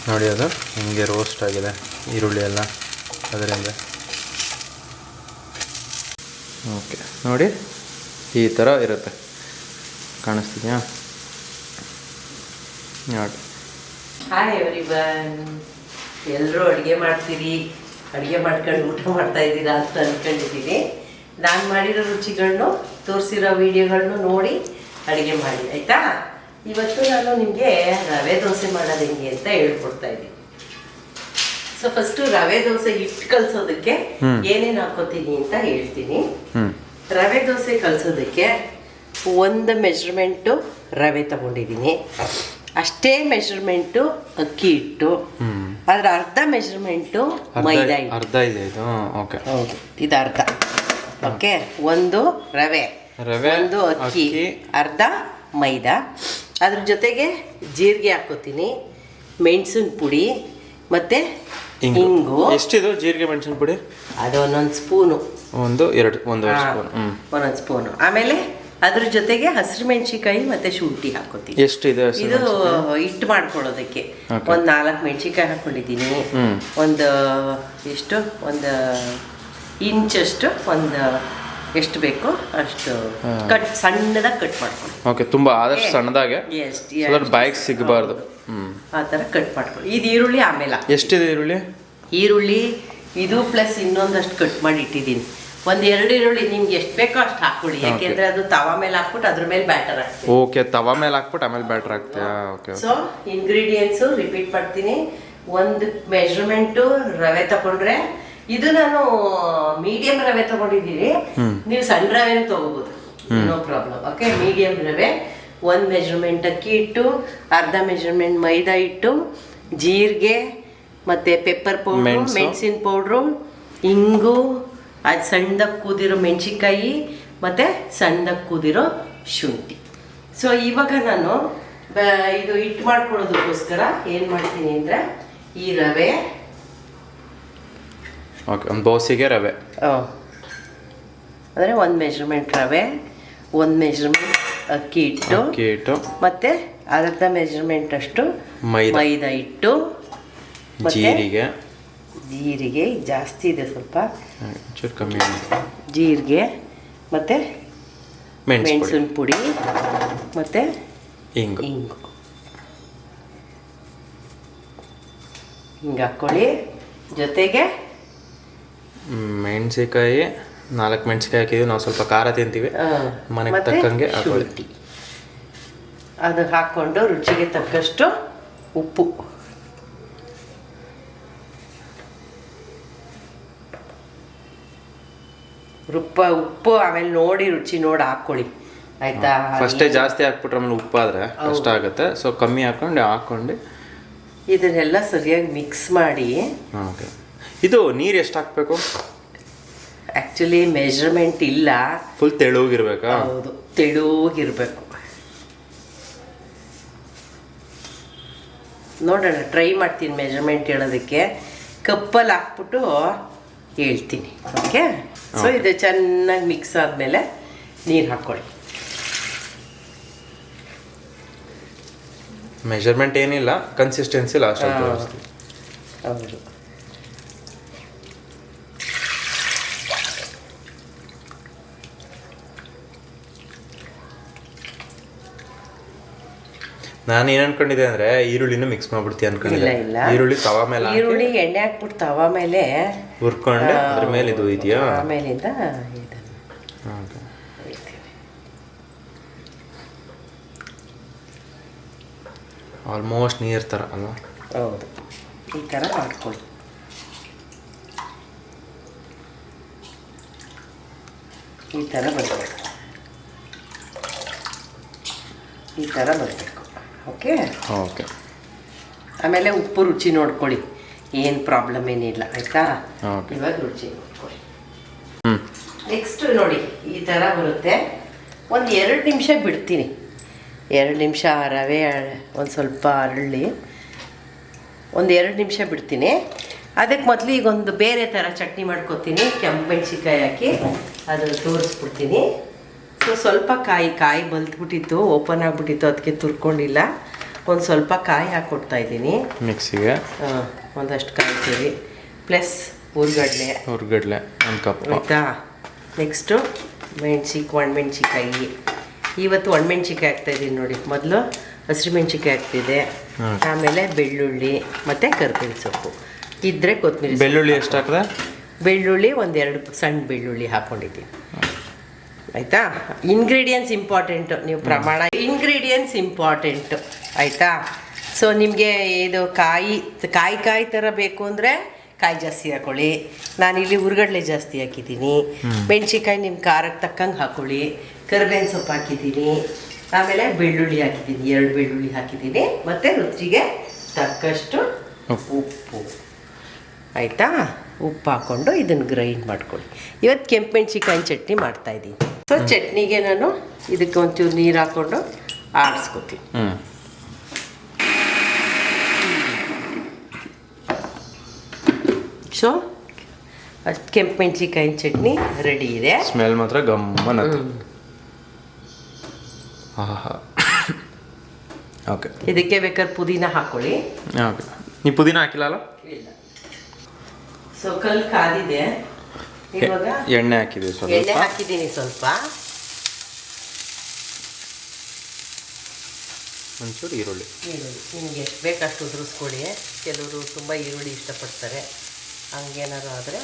ನೋಡಿ ಅದು ಹಿಂಗೆ ರೋಸ್ಟ್ ಆಗಿದೆ ಈರುಳ್ಳಿ ಎಲ್ಲ ಅದರಿಂದ. ಓಕೆ ನೋಡಿ ಈ ಥರ ಇರುತ್ತೆ, ಕಾಣಿಸ್ತಿದೆಯಾ ನೋಡಿ. ಹಾಯ್ ಎವ್ರಿವನ್, ಎಲ್ಲರೂ ಅಡುಗೆ ಮಾಡ್ತೀರಿ, ಅಡುಗೆ ಮಾಡ್ಕೊಂಡು ಊಟ ಮಾಡ್ತಾ ಇದ್ದೀರಾ ಅಂತ ಅಂದ್ಕೊಂಡಿದ್ದೀನಿ. ನಾನು ಮಾಡಿರೋ ರುಚಿಗಳನ್ನು ತೋರಿಸಿರೋ ವಿಡಿಯೋಗಳನ್ನು ನೋಡಿ ಅಡುಗೆ ಮಾಡಿ ಆಯಿತಾ. ಇವತ್ತು ನಾನು ನಿಮಗೆ ರವೆ ದೋಸೆ ಮಾಡೋದು ಹೆಂಗೆ ಅಂತ ಹೇಳ್ಕೊಡ್ತಾ ಇದ್ದೀನಿ. ಸೊ ಫಸ್ಟು ರವೆ ದೋಸೆ ಹಿಟ್ಟು ಕಲಸೋದಕ್ಕೆ ಏನೇನು ಹಾಕೋತೀನಿ ಅಂತ ಹೇಳ್ತೀನಿ. ರವೆ ದೋಸೆ ಕಲಸೋದಕ್ಕೆ ಒಂದು ಮೆಜರ್ಮೆಂಟು ರವೆ ತಗೊಂಡಿದ್ದೀನಿ, ಅಷ್ಟೇ ಮೆಜರ್ಮೆಂಟು ಅಕ್ಕಿ ಹಿಟ್ಟು, ಅದ್ರ ಅರ್ಧ ಮೆಜರ್ಮೆಂಟು ಮೈದಾ ಹಿಟ್ಟು. ಅರ್ಧ ಇದೆ ಇದು. ಓಕೆ, ಹೌದು, ಇದು ಅರ್ಧ. ಓಕೆ, ಒಂದು ರವೆ, ಒಂದು ಅಕ್ಕಿ, ಅರ್ಧ ಮೈದಾ. ಅದ್ರ ಜೊತೆಗೆ ಜೀರಿಗೆ ಹಾಕೋತೀನಿ, ಮೆಣಸಿನ ಪುಡಿ ಮತ್ತು ಹಿಂಗು. ಎಷ್ಟಿದು ಜೀರಿಗೆ ಮೆಣಸಿನ ಪುಡಿ? ಅದು ಒಂದೊಂದು ಸ್ಪೂನು, ಒಂದೂವರೆ ಸ್ಪೂನ್. ಒಂದೊಂದು ಸ್ಪೂನು. ಆಮೇಲೆ ಅದ್ರ ಜೊತೆಗೆ ಹಸಿರು ಮೆಣಸಿಕಾಯಿ ಮತ್ತು ಶುಂಠಿ ಹಾಕೋತೀನಿ. ಎಷ್ಟಿದೆ? ಇದು ಹಿಟ್ಟು ಮಾಡ್ಕೊಳ್ಳೋದಕ್ಕೆ ಒಂದು 4 ಮೆಣಸಿಕಾಯಿ ಹಾಕೊಂಡಿದ್ದೀನಿ. ಒಂದು ಎಷ್ಟು, ಒಂದು ಇಂಚಷ್ಟು, ಒಂದು ಎಷ್ಟು ಬೇಕೋ ಅಷ್ಟು ಸಣ್ಣದಾಗಿ ಕಟ್ ಮಾಡ್ಕೊಳ್ಳಿ. ಓಕೆ, ತುಂಬ ಆದಷ್ಟು ಸಣ್ಣದಾಗೆ, ಬಾಯಿಗೆ ಸಿಗಬಾರ್ದು. ಆ ಥರ ಕಟ್ ಮಾಡ್ಕೊಳ್ಳಿ. ಇದು ಈರುಳ್ಳಿ ಆಮೇಲೆ. ಎಷ್ಟಿದೆ ಈರುಳ್ಳಿ? ಈರುಳ್ಳಿ ಇದು ಪ್ಲಸ್ ಇನ್ನೊಂದಷ್ಟು ಕಟ್ ಮಾಡಿ ಇಟ್ಟಿದ್ದೀನಿ. ಒಂದು 2 ಈರುಳ್ಳಿ ನಿಮ್ಗೆ ಎಷ್ಟು ಬೇಕೋ ಅಷ್ಟು ಹಾಕೊಳ್ಳಿ, ಯಾಕೆಂದ್ರೆ ಅದು ತವಾ ಮೇಲೆ ಹಾಕ್ಬಿಟ್ಟು ಅದ್ರ ಮೇಲೆ ಬ್ಯಾಟರ್ ಹಾಕ್ತೀನಿ. ಓಕೆ, ತವಾ ಮೇಲೆ ಹಾಕ್ಬಿಟ್ಟು ಆಮೇಲೆ ಬ್ಯಾಟರ್ ಹಾಕ್ತೀಯಾ? ಓಕೆ. ಸೊ ಇಂಗ್ರೀಡಿಯೆಂಟ್ಸು ರಿಪೀಟ್ ಮಾಡ್ತೀನಿ. ಒಂದು ಮೆಜರ್ಮೆಂಟು ರವೆ ತಗೊಂಡ್ರೆ, ಇದು ನಾನು ಮೀಡಿಯಂ ರವೆ ತಗೊಂಡಿದ್ದೀನಿ, ನೀವು ಸಣ್ಣ ರವೆನೂ ತಗೋಬಹುದು, ನೋ ಪ್ರಾಬ್ಲಮ್. ಓಕೆ, ಮೀಡಿಯಂ ರವೆ, ಒಂದು ಮೆಜರ್ಮೆಂಟ್ ಅಕ್ಕಿ ಹಿಟ್ಟು, ಅರ್ಧ ಮೆಜರ್ಮೆಂಟ್ ಮೈದಾ ಹಿಟ್ಟು, ಜೀರಿಗೆ ಮತ್ತು ಪೆಪ್ಪರ್ ಪೌಡ್ರು, ಮೆಣಸಿನ ಪೌಡ್ರು, ಇಂಗು, ಅದು ಸಣ್ಣದಾಗಿ ಕೂದಿರೋ ಮೆಣಸಿನ್ಕಾಯಿ ಮತ್ತು ಸಣ್ಣದಾಗಿ ಕೂದಿರೋ ಶುಂಠಿ. ಸೊ ಇವಾಗ ನಾನು ಇದು ಹಿಟ್ಟು ಮಾಡ್ಕೊಳ್ಳೋದಕ್ಕೋಸ್ಕರ ಏನು ಮಾಡ್ತೀನಿ ಅಂದರೆ, ಈ ರವೆ, ಓಕೆ, ಒಂದು ಬೌಸಿಗೆ ರವೆ, ಅಂದರೆ ಒಂದು ಮೆಜರ್ಮೆಂಟ್ ರವೆ, ಒಂದು ಮೆಜರ್ಮೆಂಟ್ ಅಕ್ಕಿ ಹಿಟ್ಟು ಮತ್ತು ಅರ್ಧ ಮೆಜರ್ಮೆಂಟ್ ಅಷ್ಟು ಮೈದಾ ಹಿಟ್ಟು, ಜೀರಿಗೆ ಜಾಸ್ತಿ ಇದೆ, ಸ್ವಲ್ಪ ಕಮ್ಮಿ, ಜೀರಿಗೆ ಮತ್ತು ಮೆಣಸಿನ ಪುಡಿ ಮತ್ತು ಹಿಂಗು ಹಾಕ್ಕೊಳ್ಳಿ. ಜೊತೆಗೆ ಮೆಣಸಿಕಾಯಿ 4 ಮೆಣಸಿಕಾಯಿ ಹಾಕಿದ್ವಿ, ನಾವು ಸ್ವಲ್ಪ ಖಾರ ತಿಂತೀವಿ, ಮನೆಗೆ ತಕ್ಕಂಗೆ ಹಾಕೊಳ್ಳಿ. ಅದು ಹಾಕ್ಕೊಂಡು ರುಚಿಗೆ ತಕ್ಕಷ್ಟು ಉಪ್ಪು, ಉಪ್ಪು ಆಮೇಲೆ ನೋಡಿ ರುಚಿ ನೋಡಿ ಹಾಕ್ಕೊಳ್ಳಿ ಆಯ್ತಾ. ಫಸ್ಟೇ ಜಾಸ್ತಿ ಹಾಕ್ಬಿಟ್ರೆ ಆಮೇಲೆ ಉಪ್ಪಾದರೆ ಕಷ್ಟ ಆಗುತ್ತೆ, ಸೊ ಕಮ್ಮಿ ಹಾಕೊಂಡು ಇದನ್ನೆಲ್ಲ ಸರಿಯಾಗಿ ಮಿಕ್ಸ್ ಮಾಡಿ. ಓಕೆ, ಇದು ನೀರು ಎಷ್ಟು ಹಾಕಬೇಕು? ಆ್ಯಕ್ಚುಲಿ ಮೆಜರ್ಮೆಂಟ್ ಇಲ್ಲ, ಫುಲ್ ತೆಳುವಾಗಿರ್ಬೇಕಾ? ಹೌದು, ತೆಳುವಾಗಿರ್ಬೇಕು. ನೋಡೋಣ, ಟ್ರೈ ಮಾಡ್ತೀನಿ ಮೆಜರ್ಮೆಂಟ್ ಹೇಳೋದಕ್ಕೆ, ಕಪ್ಪಲ್ಲಿ ಹಾಕ್ಬಿಟ್ಟು ಹೇಳ್ತೀನಿ. ಓಕೆ, ಸೊ ಇದು ಚೆನ್ನಾಗಿ ಮಿಕ್ಸ್ ಆದಮೇಲೆ ನೀರು ಹಾಕ್ಕೊಳ್ಳಿ. ಮೆಜರ್ಮೆಂಟ್ ಏನಿಲ್ಲ, ಕನ್ಸಿಸ್ಟೆನ್ಸಿ ಲಾಸ್ಟ್. ಹೌದು, ನಾನು ಏನು ಅನ್ಕೊಂಡಿದ್ದೆ ಅಂದ್ರೆ ಈರುಳ್ಳಿನೂ ಮಿಕ್ಸ್ ಮಾಡ್ಬಿಡ್ತೀವಿ ಅನ್ಕೊಂಡಿದ್ದೆ. ಈರುಳ್ಳಿ ತವಾ ಮೇಲೆ, ಈರುಳ್ಳಿ ಎಣ್ಣೆ ಹಾಕ್ಬಿಟ್ಟು ತವಾ ಮೇಲೆ ಹುರ್ಕೊಂಡು ಅದ್ರ ಮೇಲೆ ಇದು ಇದೆಯಾ, ಆಮೇಲಿಂದ ಆಲ್ಮೋಸ್ಟ್ ನೀರು ಥರ ಅಲ್ವಾ? ಹೌದು, ಈ ಥರ ಮಾಡ್ಕೊಳ್ಳಿ. ಈ ಥರ ಬರಬೇಕು, ಈ ಥರ ಬರಬೇಕು. ಓಕೆ ಓಕೆ, ಆಮೇಲೆ ಉಪ್ಪು ರುಚಿ ನೋಡ್ಕೊಳ್ಳಿ, ಏನು ಪ್ರಾಬ್ಲಮ್ ಏನಿಲ್ಲ ಆಯಿತಾ. ಇವಾಗ ರುಚಿ ನೋಡ್ಕೊಳ್ಳಿ. ನೆಕ್ಸ್ಟ್ ನೋಡಿ, ಈ ಥರ ಬರುತ್ತೆ. ಒಂದು 2 ನಿಮಿಷ ಬಿಡ್ತೀನಿ, 2 ನಿಮಿಷ ರವೆ ಒಂದು ಸ್ವಲ್ಪ ಅರಳಿ ಒಂದು 2 ನಿಮಿಷ ಬಿಡ್ತೀನಿ. ಅದಕ್ಕೆ ಮೊದಲು ಈಗ ಒಂದು ಬೇರೆ ಥರ ಚಟ್ನಿ ಮಾಡ್ಕೊತೀನಿ, ಕೆಂಪು ಮೆಣಸಿನ್ಕಾಯಿ ಹಾಕಿ ಅದು ತೋರಿಸ್ಬಿಡ್ತೀನಿ. ಸೊ ಸ್ವಲ್ಪ ಕಾಯಿ ಬಲ್ತ್ಬಿಟ್ಟಿತ್ತು, ಓಪನ್ ಆಗಿಬಿಟ್ಟಿತ್ತು, ಅದಕ್ಕೆ ತುರ್ಕೊಂಡಿಲ್ಲ. ಒಂದು ಸ್ವಲ್ಪ ಕಾಯಿ ಹಾಕ್ಕೊಡ್ತಾ ಇದ್ದೀನಿ ಮಿಕ್ಸಿಗೆ. ಒಂದಷ್ಟು ಕಾಯಿ ತುರಿ ಪ್ಲಸ್ ಹುರ್ಗಡ್ಲೆ 1 ಕಪ್ ಆಯಿತಾ. ನೆಕ್ಸ್ಟು ಒಣಮೆಣ್ಸಿಕಾಯಿ. ಇವತ್ತು ಒಣಮೆಣ್ಸಿಕಾಯಿ ಹಾಕ್ತಾಯಿದ್ದೀನಿ ನೋಡಿ. ಮೊದಲು ಹಸಿರುಮೆಣ್ಸಿಕಾಯಿ ಹಾಕ್ತಿದ್ದೆ, ಆಮೇಲೆ ಬೆಳ್ಳುಳ್ಳಿ ಮತ್ತು ಕರ್ಬೇವಿನ ಸೊಪ್ಪು ಇದ್ದರೆ ಕೊತ್ತಂಬರಿ. ಬೆಳ್ಳುಳ್ಳಿ ಎಷ್ಟು ಹಾಕಿದೆ? ಬೆಳ್ಳುಳ್ಳಿ 1-2 ಸಣ್ಣ ಬೆಳ್ಳುಳ್ಳಿ ಹಾಕ್ಕೊಂಡಿದ್ದೀನಿ ಆಯಿತಾ. ಇಂಗ್ರೀಡಿಯೆಂಟ್ಸ್ ಇಂಪಾರ್ಟೆಂಟು, ನೀವು ಪ್ರಮಾಣ ಇಂಗ್ರೀಡಿಯೆಂಟ್ಸ್ ಇಂಪಾರ್ಟೆಂಟು ಆಯಿತಾ. ಸೊ ನಿಮಗೆ ಇದು ಕಾಯಿ ಥರ ಬೇಕು ಅಂದರೆ ಕಾಯಿ ಜಾಸ್ತಿ ಹಾಕ್ಕೊಳ್ಳಿ. ನಾನಿಲ್ಲಿ ಹುರ್ಗಡ್ಲೆ ಜಾಸ್ತಿ ಹಾಕಿದ್ದೀನಿ. ಮೆಣ್ಸಿಕಾಯಿ ನಿಮ್ಮ ಖಾರಕ್ಕೆ ತಕ್ಕಂಗೆ ಹಾಕ್ಕೊಳ್ಳಿ. ಕರಿಬೇವಿನ ಸೊಪ್ಪು ಹಾಕಿದ್ದೀನಿ, ಆಮೇಲೆ ಬೆಳ್ಳುಳ್ಳಿ ಹಾಕಿದ್ದೀನಿ, 2 ಬೆಳ್ಳುಳ್ಳಿ ಹಾಕಿದ್ದೀನಿ, ಮತ್ತು ರುಚಿಗೆ ತಕ್ಕಷ್ಟು ಉಪ್ಪು ಆಯಿತಾ. ಉಪ್ಪು ಹಾಕ್ಕೊಂಡು ಇದನ್ನು ಗ್ರೈಂಡ್ ಮಾಡ್ಕೊಳ್ಳಿ. ಇವತ್ತು ಕೆಂಪು ಮೆಣ್ಸಿಕಾಯಿ ಚಟ್ನಿ ಮಾಡ್ತಾಯಿದ್ದೀನಿ. ಸೊ ಚಟ್ನಿಗೆ ನಾನು ಇದಕ್ಕೆ ಒಂಚೂರು ನೀರು ಹಾಕ್ಕೊಂಡು ಆಡಿಸ್ಕೊತೀನಿ. ಸೊ ಕೆಂಪು ಮೆಣಸಿಕಾಯಿ ಚಟ್ನಿ ರೆಡಿ ಇದೆ. ಸ್ಮೆಲ್ ಮಾತ್ರ ಗಮ್ಮನ. ಓಕೆ, ಇದಕ್ಕೆ ಬೇಕಾದ್ರೆ ಪುದೀನ ಹಾಕ್ಕೊಳ್ಳಿ. ಓಕೆ, ನೀವು ಪುದೀನ ಹಾಕಿಲ್ಲ ಅಲ್ಲ? ಇಲ್ಲ. ಸೊ ಕಲ್ಲು ಕಾದಿದೆ. ಇವಾಗ ಎಣ್ಣೆ ಹಾಕಿದ್ದೀವಿ, ಸ್ವಲ್ಪ ಎಣ್ಣೆ ಹಾಕಿದ್ದೀನಿ. ಸ್ವಲ್ಪ ಒಂಚೂರು ಈರುಳ್ಳಿ ನಿಮಗೆ ಎಷ್ಟು ಬೇಕಷ್ಟು ಉದುರಿಸ್ಕೊಳ್ಳಿ. ಕೆಲವರು ತುಂಬ ಈರುಳ್ಳಿ ಇಷ್ಟಪಡ್ತಾರೆ, ಹಂಗೇನಾದ್ರು ಆದರೆ.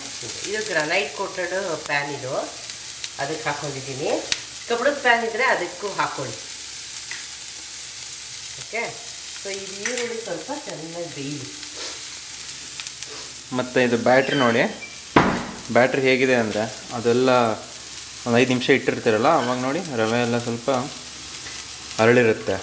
ಇದು ಗ್ರಾನೈಟ್ ಕೋಟೆಡ್ ಪ್ಯಾನ್, ಇದು ಅದಕ್ಕೆ ಹಾಕ್ಕೊಂಡಿದ್ದೀನಿ. ಕಬ್ಬಣದ ಪ್ಯಾನ್ ಇದ್ದರೆ ಅದಕ್ಕೂ ಹಾಕ್ಕೊಳ್ಳಿ. ಓಕೆ. ಸೊ ಇದು ಈರುಳ್ಳಿ ಸ್ವಲ್ಪ ಚೆನ್ನಾಗಿ ಬೇಯಲಿ. ಮತ್ತು ಇದು ಬ್ಯಾಟ್ರಿ ನೋಡಿ, ಬ್ಯಾಟ್ರಿ ಹೇಗಿದೆ ಅಂದರೆ ಅದೆಲ್ಲ ಒಂದು 5 ನಿಮಿಷ ಇಟ್ಟಿರ್ತೀರಲ್ಲ, ಅವಾಗ ನೋಡಿ ರವೆ ಎಲ್ಲ ಸ್ವಲ್ಪ ಅರಳಿರುತ್ತೆ.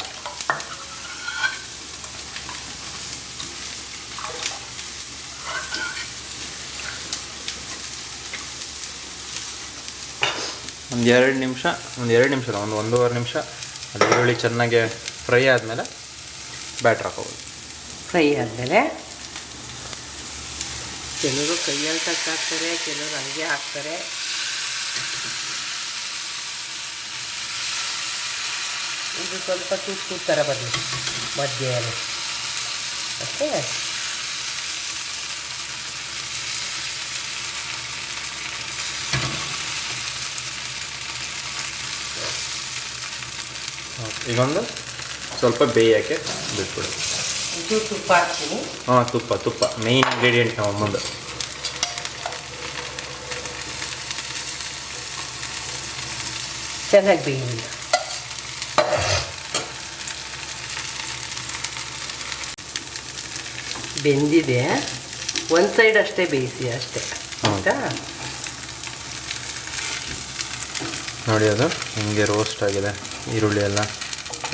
ಒಂದು 2 ನಿಮಿಷ, ಒಂದು 1-1.5 ನಿಮಿಷ ಅದು ಈರುಳ್ಳಿ ಚೆನ್ನಾಗಿ ಫ್ರೈ ಆದಮೇಲೆ ಬ್ಯಾಟ್ರ್ ಹಾಕೋಬೋದು. ಫ್ರೈ ಆದಮೇಲೆ ಕೆಲವರು ಕೈಯಲ್ಲಿ ತಕ್ಕ ಹಾಕ್ತಾರೆ, ಕೆಲವರು ಹಂಗೆ ಹಾಕ್ತಾರೆ. ಇದು ಸ್ವಲ್ಪ ತೂತು ಥರ ಬರಲಿ ಮಧ್ಯೆ. ಓಕೆ. ಈಗೊಂದು ಸ್ವಲ್ಪ ಬೇಯಕ್ಕೆ ಬಿಟ್ಬಿಡು. ಇದು ತುಪ್ಪ ಹಾಕ್ತೀನಿ. ತುಪ್ಪ ಮೇಯ್ನ್ ಇಂಗ್ರೀಡಿಯೆಂಟ್ ನಮ್ಮ ಮುಂದೆ. ಚೆನ್ನಾಗಿ ಬೇಯಿಲ್ಲ. ಬೆಂದಿದೆ, ಒಂದು ಸೈಡ್ ಅಷ್ಟೇ ಬೇಯಿಸಿ ಅಷ್ಟೇ ಆಯಿತಾ. ನೋಡಿ ಅದು ಹಿಂಗೆ ರೋಸ್ಟ್ ಆಗಿದೆ ಈರುಳ್ಳಿ ಎಲ್ಲ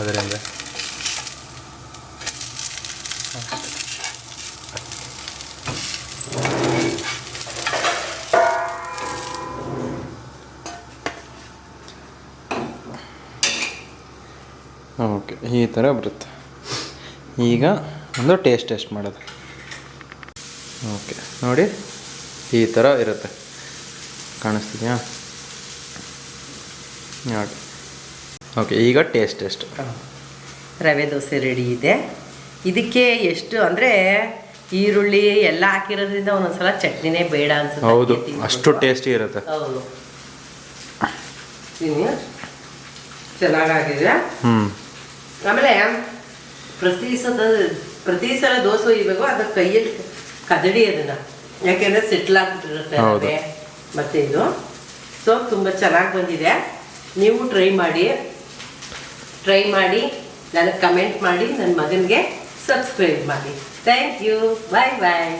ಅದರಿಂದ. ಓಕೆ, ಈ ಥರ ಬರುತ್ತೆ. ಈಗ ಒಂದು ಟೇಸ್ಟ್ ಮಾಡೋದು. ಓಕೆ ನೋಡಿ, ಈ ಥರ ಇರುತ್ತೆ, ಕಾಣಿಸ್ತಿದೆಯಾ ನೋಡಿ. ಓಕೆ, ಈಗ ಟೇಸ್ಟ್ ರವೆ ದೋಸೆ ರೆಡಿ ಇದೆ. ಇದಕ್ಕೆ ಎಷ್ಟು ಅಂದರೆ ಈರುಳ್ಳಿ ಎಲ್ಲ ಹಾಕಿರೋದ್ರಿಂದ ಒಂದೊಂದ್ಸಲ ಚಟ್ನಿನೇ ಬೇಡ ಅನ್ಸುತ್ತೆ. ಹೌದು, ಅಷ್ಟು ಟೇಸ್ಟಿ ಇರುತ್ತೆ. ಹೌದು, ಚೆನ್ನಾಗಿದೆ. ಆಮೇಲೆ ಪ್ರತಿ ಸಲ ದೋಸೆ ಒಯ್ಬೇಕು, ಅದ್ರ ಕೈಯಲ್ಲಿ ಕದಡಿ ಅದನ್ನು, ಯಾಕೆಂದರೆ ಸೆಟ್ಲ್ ಆಗ್ಬಿಟ್ಟಿರುತ್ತೆ ರವೆ ಮತ್ತು ಇದು. ಸೊ ತುಂಬ ಚೆನ್ನಾಗಿ ಬಂದಿದೆ. ನೀವು ಟ್ರೈ ಮಾಡಿ ನನಗೆ ಕಮೆಂಟ್ ಮಾಡಿ, ನನ್ನ ಮಗನಿಗೆ ಸಬ್ಸ್ಕ್ರೈಬ್ ಮಾಡಿ. Thank you. ಬಾಯ್.